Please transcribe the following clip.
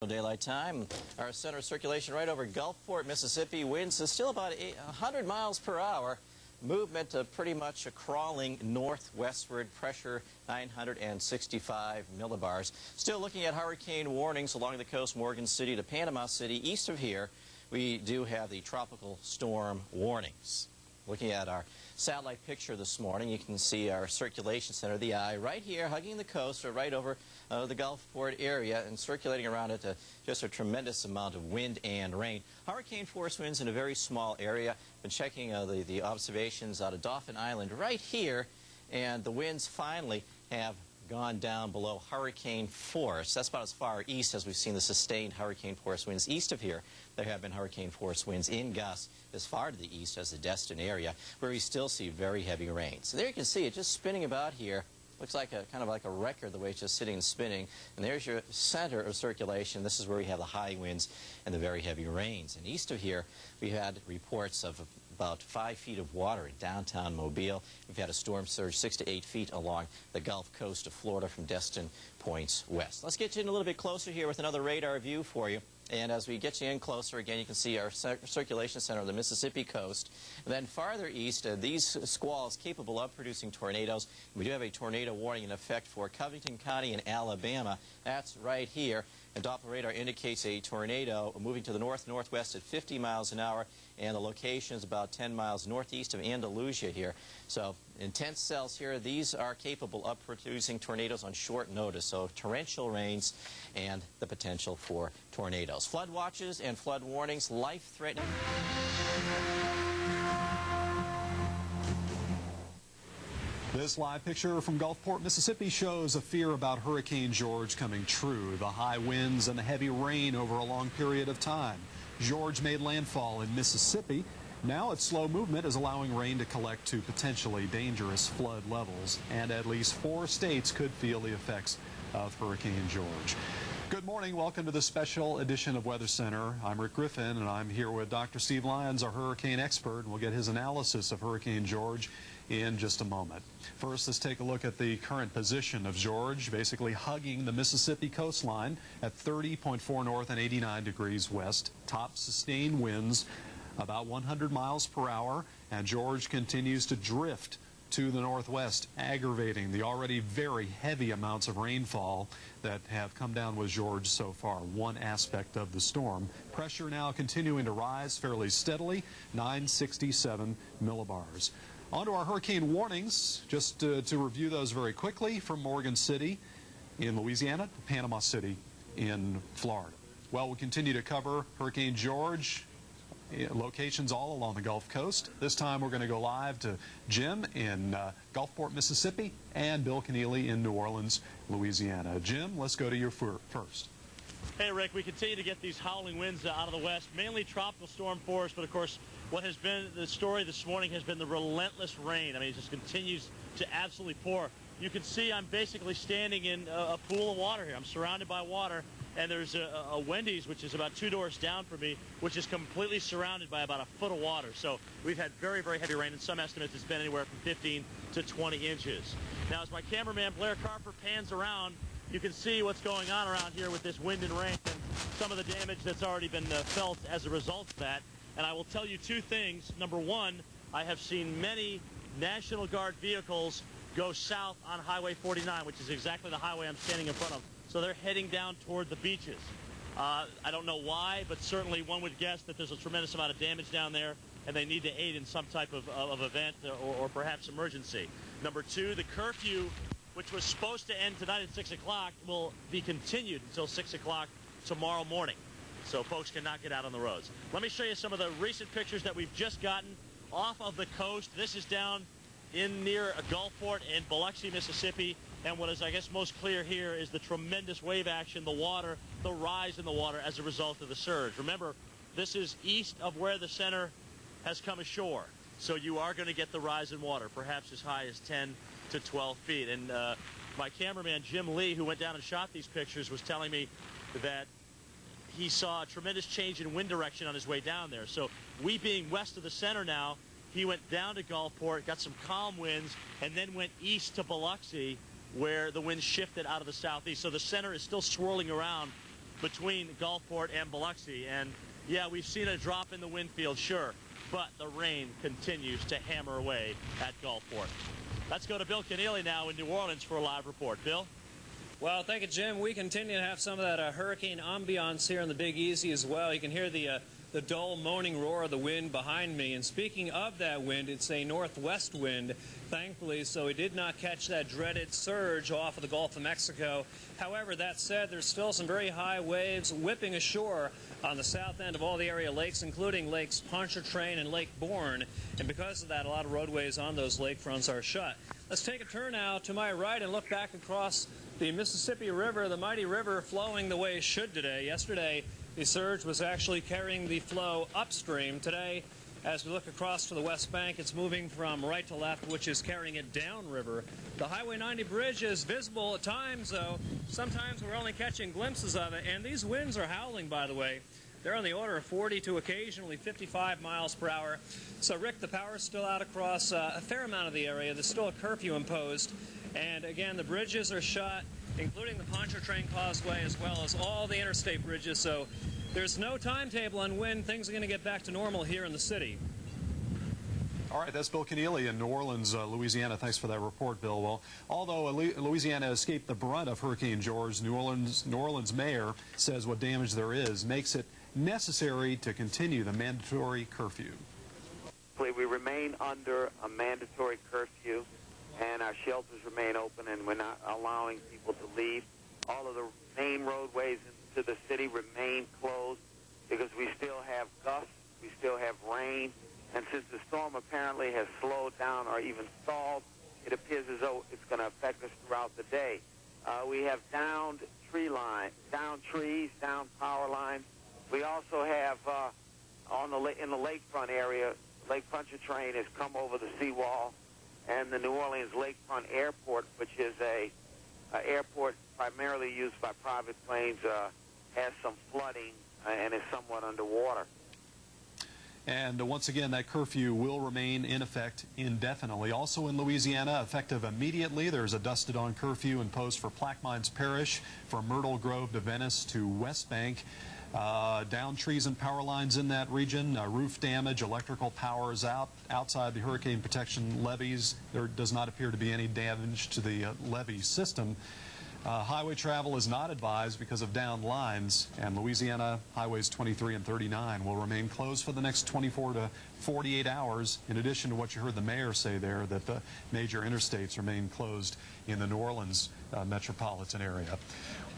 Daylight time. Our center of circulation right over Gulfport, Mississippi. Winds is still about 100 miles per hour. Movement pretty much crawling northwestward. Pressure 965 millibars. Still looking at hurricane warnings along the coast, Morgan City to Panama City. East of here, we do have the tropical storm warnings. Looking at our satellite picture this morning, you can see our circulation center, the eye, right here, hugging the coast, or right over the Gulfport area, and circulating around it just a tremendous amount of wind and rain. Hurricane force winds in a very small area. Been checking the observations out of Dauphin Island right here, and the winds finally have gone down below hurricane force. That's about as far east as we've seen the sustained hurricane force winds. East of here, there have been hurricane force winds in gusts as far to the east as the Destin area, where we still see very heavy rain. So there you can see it just spinning about here. Looks like kind of like a record the way it's just sitting and spinning. And there's your center of circulation. This is where we have the high winds and the very heavy rains. And east of here, we had reports of about 5 feet of water in downtown Mobile. We've had a storm surge 6 to 8 feet along the Gulf Coast of Florida from Destin points west. Let's get you in a little bit closer here with another radar view for you. And as we get you in closer, again, you can see our circulation center on the Mississippi coast. And then farther east, these squalls capable of producing tornadoes. We do have a tornado warning in effect for Covington County in Alabama. That's right here. And Doppler radar indicates a tornado moving to the north-northwest at 50 miles an hour. And the location is about 10 miles northeast of Andalusia here. So intense cells here. These are capable of producing tornadoes on short notice. So torrential rains and the potential for tornadoes. Flood watches and flood warnings, life-threatening. This live picture from Gulfport, Mississippi shows a fear about Hurricane George coming true. The high winds and the heavy rain over a long period of time. George made landfall in Mississippi. Now its slow movement is allowing rain to collect to potentially dangerous flood levels. And at least 4 states could feel the effects of Hurricane George. Good morning. Welcome to the special edition of Weather Center. I'm Rick Griffin, and I'm here with Dr. Steve Lyons, our hurricane expert, and we'll get his analysis of Hurricane George in just a moment. First, let's take a look at the current position of George, basically hugging the Mississippi coastline at 30.4 north and 89 degrees west. Top sustained winds about 100 miles per hour, and George continues to drift to the northwest, aggravating the already very heavy amounts of rainfall that have come down with George so far. One aspect of the storm. Pressure now continuing to rise fairly steadily, 967 millibars. On to our hurricane warnings, just to review those very quickly, from Morgan City in Louisiana to Panama City in Florida. Well, we'll continue to cover Hurricane George locations all along the Gulf Coast. This time we're going to go live to Jim in Gulfport, Mississippi, and Bill Keneally in New Orleans, Louisiana. Jim, let's go to you first. Hey, Rick, we continue to get these howling winds out of the west, mainly tropical storm force, but of course what has been the story this morning has been the relentless rain. I mean, it just continues to absolutely pour. You can see I'm basically standing in a pool of water here. I'm surrounded by water, and there's a Wendy's, which is about 2 doors down from me, which is completely surrounded by about a foot of water. So we've had very, very heavy rain. In some estimates, it's been anywhere from 15 to 20 inches. Now, as my cameraman, Blair Carper, pans around, you can see what's going on around here with this wind and rain and some of the damage that's already been felt as a result of that. And I will tell you 2 things. Number one, I have seen many National Guard vehicles go south on Highway 49, which is exactly the highway I'm standing in front of. So they're heading down toward the beaches. I don't know why, but certainly one would guess that there's a tremendous amount of damage down there, and they need to aid in some type of event or perhaps emergency. Number 2, the curfew, which was supposed to end tonight at 6 o'clock, will be continued until 6 o'clock tomorrow morning. So folks cannot get out on the roads. Let me show you some of the recent pictures that we've just gotten off of the coast. This is down in near Gulfport in Biloxi, Mississippi. And what is, I guess, most clear here is the tremendous wave action, the water, the rise in the water as a result of the surge. Remember, this is east of where the center has come ashore. So you are going to get the rise in water, perhaps as high as 10 to 12 feet. And my cameraman, Jim Lee, who went down and shot these pictures, was telling me that he saw a tremendous change in wind direction on his way down there. So we being west of the center now, he went down to Gulfport, got some calm winds, and then went east to Biloxi, where the wind shifted out of the southeast. So the center is still swirling around between Gulfport and Biloxi. And yeah, we've seen a drop in the wind field, sure, but the rain continues to hammer away at Gulfport. Let's go to Bill Keneally now in New Orleans for a live report. Bill? Well, thank you, Jim. We continue to have some of that hurricane ambiance here in the Big Easy as well. You can hear the dull moaning roar of the wind behind me. And speaking of that wind, it's a northwest wind, thankfully, so we did not catch that dreaded surge off of the Gulf of Mexico. However, that said, there's still some very high waves whipping ashore on the south end of all the area lakes, including Lakes Pontchartrain and Lake Bourne. And because of that, a lot of roadways on those lakefronts are shut. Let's take a turn now to my right and look back across the Mississippi River, the mighty river flowing the way it should today. Yesterday, the surge was actually carrying the flow upstream. Today, as we look across to the West Bank, it's moving from right to left, which is carrying it downriver. The Highway 90 bridge is visible at times, though. Sometimes we're only catching glimpses of it, and these winds are howling, by the way. They're on the order of 40 to occasionally 55 miles per hour. So, Rick, the power's still out across a fair amount of the area. There's still a curfew imposed. And, again, the bridges are shut, including the Pontchartrain Causeway, as well as all the interstate bridges. So there's no timetable on when things are going to get back to normal here in the city. All right, that's Bill Keneally in New Orleans, Louisiana. Thanks for that report, Bill. Well, although Louisiana escaped the brunt of Hurricane Georges, New Orleans mayor says what damage there is makes it necessary to continue the mandatory curfew. We remain under a mandatory curfew, and our shelters remain open, and we're not allowing people to leave. All of the main roadways into the city remain closed because we still have gusts, we still have rain, and since the storm apparently has slowed down or even stalled, it appears as though it's going to affect us throughout the day. We have downed trees, down power lines. We also have in the lakefront area, Lake Pontchartrain has come over the seawall, and the New Orleans Lakefront Airport, which is a airport primarily used by private planes, has some flooding and is somewhat underwater. And once again, that curfew will remain in effect indefinitely. Also in Louisiana, effective immediately, there's a dusted-on curfew imposed for Plaquemines Parish, from Myrtle Grove to Venice to West Bank. Down trees and power lines in that region, roof damage, electrical power is out. Outside the hurricane protection levees, there does not appear to be any damage to the levee system. Highway travel is not advised because of downed lines, and Louisiana highways 23 and 39 will remain closed for the next 24 to 48 hours, in addition to what you heard the mayor say there, that the major interstates remain closed in the New Orleans metropolitan area. Well,